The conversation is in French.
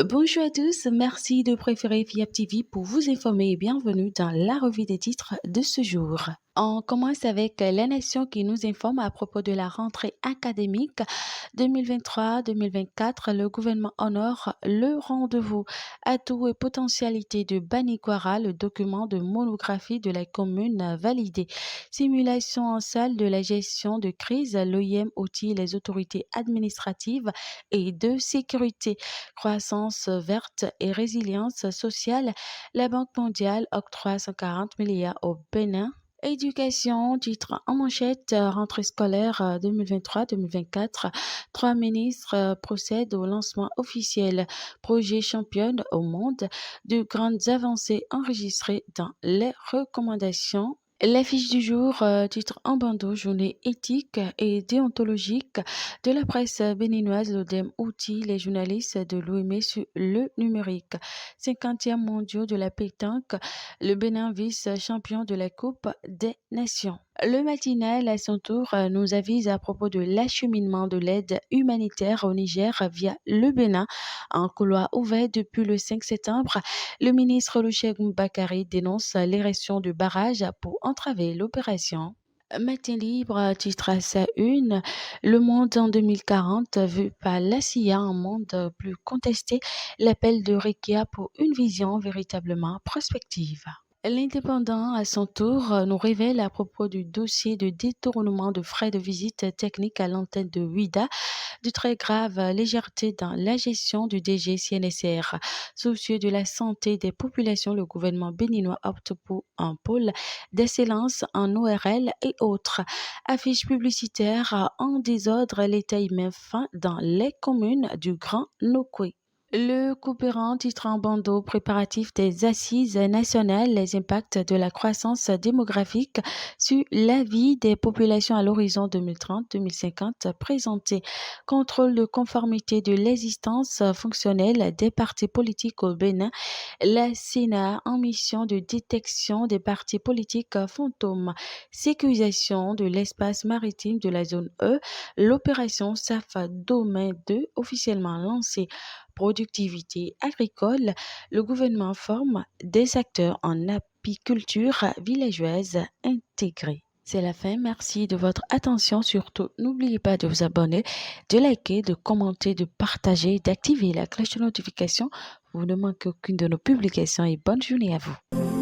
Bonjour à tous, merci de préférer FIAP TV pour vous informer et bienvenue dans la revue des titres de ce jour. On commence avec La Nation qui nous informe à propos de la rentrée académique 2023-2024. Le gouvernement honore le rendez-vous atouts et potentialités de Banikwara, le document de monographie de la commune validé. Simulation en salle de la gestion de crise, l'OIM outille les autorités administratives et de sécurité. Croissance verte et résilience sociale, la Banque mondiale octroie 140 milliards au Bénin. Éducation, titre en manchette, rentrée scolaire 2023-2024. Trois ministres procèdent au lancement officiel. Projet championne au monde. De grandes avancées enregistrées dans les recommandations. L'affiche du jour, titre en bandeau, journée éthique et déontologique de la presse béninoise. L'ODEM outille les journalistes de l'OMS sur le numérique. 50e mondiaux de la pétanque, le Bénin vice-champion de la Coupe des Nations. Le matinal, à son tour, nous avise à propos de l'acheminement de l'aide humanitaire au Niger via le Bénin. Un couloir ouvert depuis le 5 septembre. Le ministre Olusegun Bakari dénonce l'érection de barrages pour entraver l'opération. Matin libre titre à sa une, le monde en 2040 vu par la CIA, un monde plus contesté, l'appel de Rekia pour une vision véritablement prospective. L'Indépendant, à son tour, nous révèle à propos du dossier de détournement de frais de visite technique à l'antenne de Ouida, de très grave légèreté dans la gestion du DG CNSR. Soucieux de la santé des populations, le gouvernement béninois opte pour un pôle d'excellence en ORL et autres. Affiches publicitaires en désordre, l'État y met fin dans les communes du Grand Nokoué. Le coopérant titre en bandeau préparatif des assises nationales, les impacts de la croissance démographique sur la vie des populations à l'horizon 2030-2050 présenté. Contrôle de conformité de l'existence fonctionnelle des partis politiques au Bénin. La Sénat en mission de détection des partis politiques fantômes. Sécurisation de l'espace maritime de la zone E. L'opération SAF Domaine 2 officiellement lancée. Productivité agricole, le gouvernement forme des acteurs en apiculture villageoise intégrée. C'est la fin. Merci de votre attention. Surtout, n'oubliez pas de vous abonner, de liker, de commenter, de partager, d'activer la cloche de notification. Vous ne manquez aucune de nos publications et bonne journée à vous.